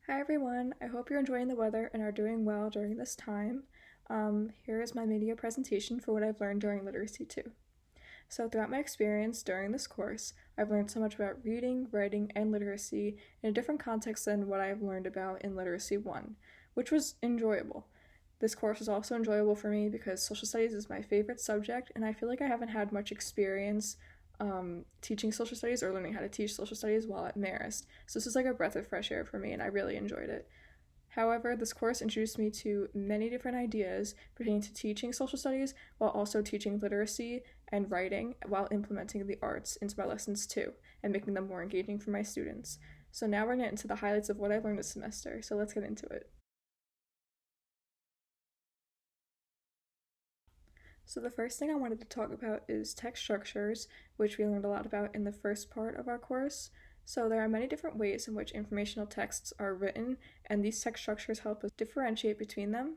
Hi everyone, I hope you're enjoying the weather and are doing well during this time. Here is my media presentation for what I've learned during Literacy 2. So throughout my experience during this course, I've learned so much about reading, writing, and literacy in a different context than what I've learned about in Literacy 1, which was enjoyable. This course was also enjoyable for me because social studies is my favorite subject, and I feel like I haven't had much experience teaching social studies or learning how to teach social studies while at Marist. So this was like a breath of fresh air for me, and I really enjoyed it. However, this course introduced me to many different ideas pertaining to teaching social studies while also teaching literacy and writing while implementing the arts into my lessons too and making them more engaging for my students. So now we're going to get into the highlights of what I learned this semester, so let's get into it. So the first thing I wanted to talk about is text structures, which we learned a lot about in the first part of our course. So there are many different ways in which informational texts are written, and these text structures help us differentiate between them.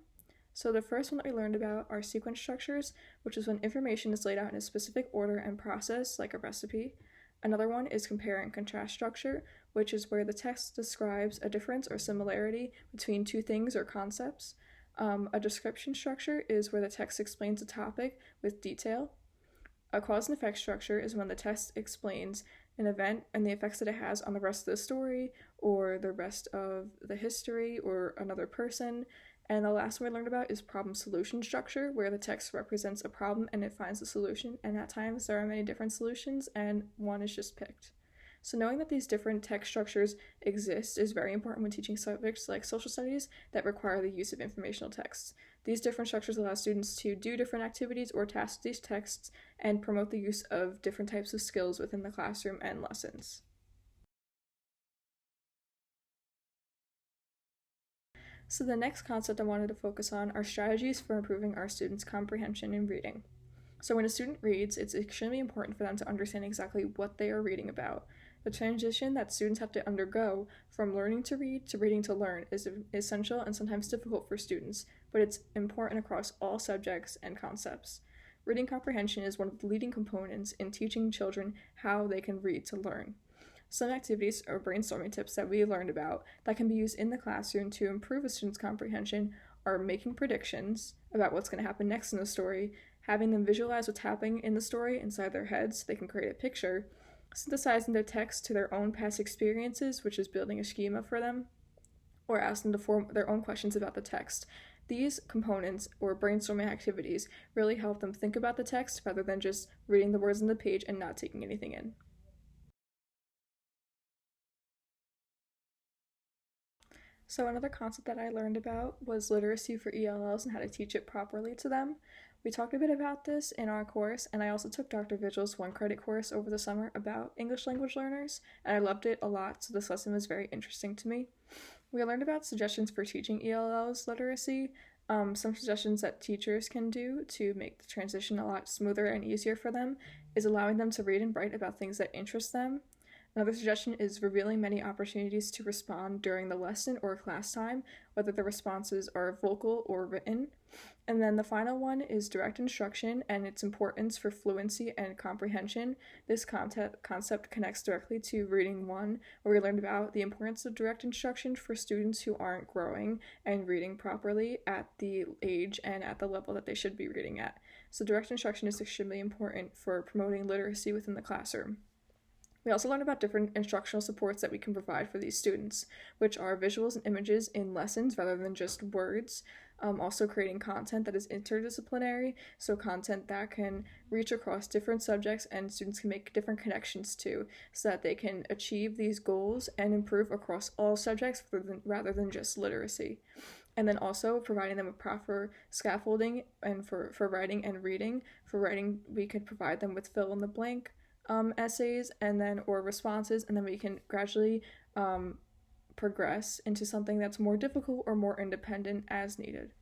So the first one that we learned about are sequence structures, which is when information is laid out in a specific order and process, like a recipe. Another one is compare and contrast structure, which is where the text describes a difference or similarity between two things or concepts. A description structure is where the text explains a topic with detail. A cause and effect structure is when the text explains an event and the effects that it has on the rest of the story or the rest of the history or another person. And the last one we learned about is problem solution structure, where the text represents a problem and it finds a solution. And at times there are many different solutions and one is just picked. So knowing that these different text structures exist is very important when teaching subjects like social studies that require the use of informational texts. These different structures allow students to do different activities or tasks with these texts and promote the use of different types of skills within the classroom and lessons. So the next concept I wanted to focus on are strategies for improving our students' comprehension in reading. So when a student reads, it's extremely important for them to understand exactly what they are reading about. The transition that students have to undergo from learning to read to reading to learn is essential and sometimes difficult for students, but it's important across all subjects and concepts. Reading comprehension is one of the leading components in teaching children how they can read to learn. Some activities or brainstorming tips that we learned about that can be used in the classroom to improve a student's comprehension are making predictions about what's going to happen next in the story, having them visualize what's happening in the story inside their heads so they can create a picture, synthesizing their text to their own past experiences, which is building a schema for them, or asking them to form their own questions about the text. These components or brainstorming activities really help them think about the text rather than just reading the words on the page and not taking anything in. So another concept that I learned about was literacy for ELLs and how to teach it properly to them. We talked a bit about this in our course, and I also took Dr. Vigil's one credit course over the summer about English language learners, and I loved it a lot, so this lesson was very interesting to me. We learned about suggestions for teaching ELLs literacy, some suggestions that teachers can do to make the transition a lot smoother and easier for them is allowing them to read and write about things that interest them. Another suggestion is revealing many opportunities to respond during the lesson or class time, whether the responses are vocal or written. And then the final one is direct instruction and its importance for fluency and comprehension. This concept connects directly to reading one, where we learned about the importance of direct instruction for students who aren't growing and reading properly at the age and at the level that they should be reading at. So direct instruction is extremely important for promoting literacy within the classroom. We also learned about different instructional supports that we can provide for these students, which are visuals and images in lessons rather than just words. Also creating content that is interdisciplinary, so content that can reach across different subjects and students can make different connections to, so that they can achieve these goals and improve across all subjects rather than just literacy. And then also providing them with proper scaffolding and for writing and reading. For writing, we could provide them with fill in the blank essays and then or responses, and then we can gradually progress into something that's more difficult or more independent as needed.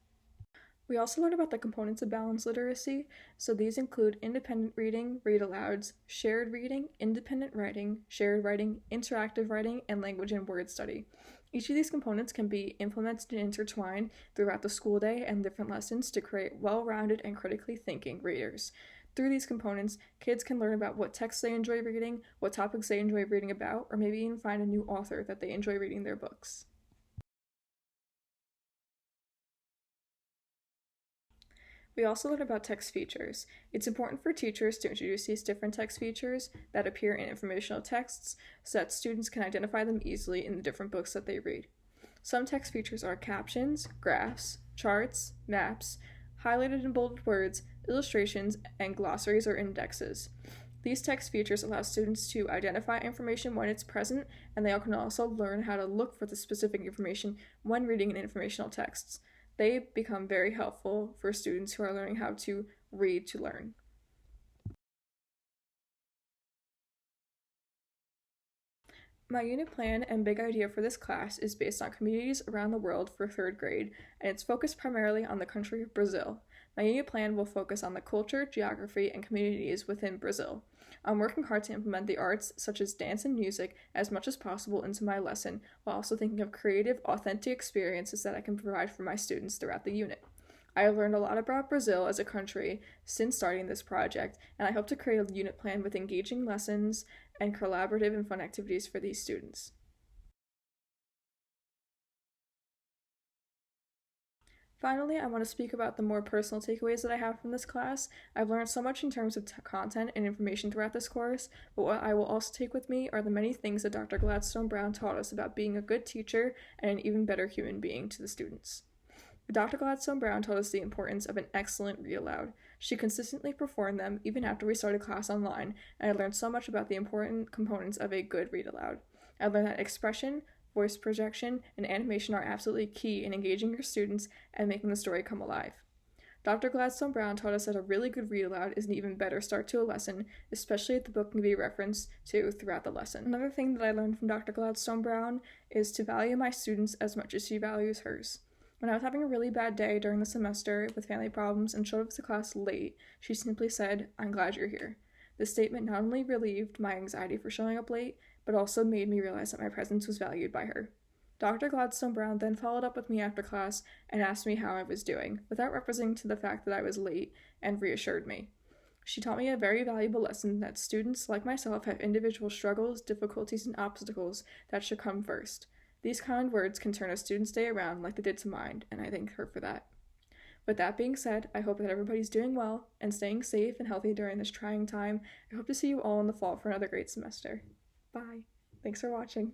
We also learned about the components of balanced literacy, so these include independent reading, read-alouds, shared reading, independent writing, shared writing, interactive writing, and language and word study. Each of these components can be implemented and intertwined throughout the school day and different lessons to create well-rounded and critically thinking readers. Through these components, kids can learn about what texts they enjoy reading, what topics they enjoy reading about, or maybe even find a new author that they enjoy reading their books. We also learned about text features. It's important for teachers to introduce these different text features that appear in informational texts so that students can identify them easily in the different books that they read. Some text features are captions, graphs, charts, maps, highlighted and bolded words, illustrations, and glossaries or indexes. These text features allow students to identify information when it's present, and they can also learn how to look for the specific information when reading an informational text. They become very helpful for students who are learning how to read to learn. My unit plan and big idea for this class is based on communities around the world for 3rd grade, and it's focused primarily on the country of Brazil. My unit plan will focus on the culture, geography, and communities within Brazil. I'm working hard to implement the arts, such as dance and music, as much as possible into my lesson, while also thinking of creative, authentic experiences that I can provide for my students throughout the unit. I have learned a lot about Brazil as a country since starting this project, and I hope to create a unit plan with engaging lessons and collaborative and fun activities for these students. Finally, I want to speak about the more personal takeaways that I have from this class. I've learned so much in terms of content and information throughout this course, but what I will also take with me are the many things that Dr. Gladstone Brown taught us about being a good teacher and an even better human being to the students. Dr. Gladstone Brown taught us the importance of an excellent read aloud. She consistently performed them even after we started class online, and I learned so much about the important components of a good read aloud. I learned that expression, voice projection, and animation are absolutely key in engaging your students and making the story come alive. Dr. Gladstone Brown taught us that a really good read aloud is an even better start to a lesson, especially if the book can be referenced to throughout the lesson. Another thing that I learned from Dr. Gladstone Brown is to value my students as much as she values hers. When I was having a really bad day during the semester with family problems and showed up to class late, she simply said, "I'm glad you're here." This statement not only relieved my anxiety for showing up late, but also made me realize that my presence was valued by her. Dr. Gladstone Brown then followed up with me after class and asked me how I was doing, without referencing to the fact that I was late, and reassured me. She taught me a very valuable lesson that students, like myself, have individual struggles, difficulties, and obstacles that should come first. These kind words can turn a student's day around like they did to mine, and I thank her for that. With that being said, I hope that everybody's doing well and staying safe and healthy during this trying time. I hope to see you all in the fall for another great semester. Bye. Thanks for watching.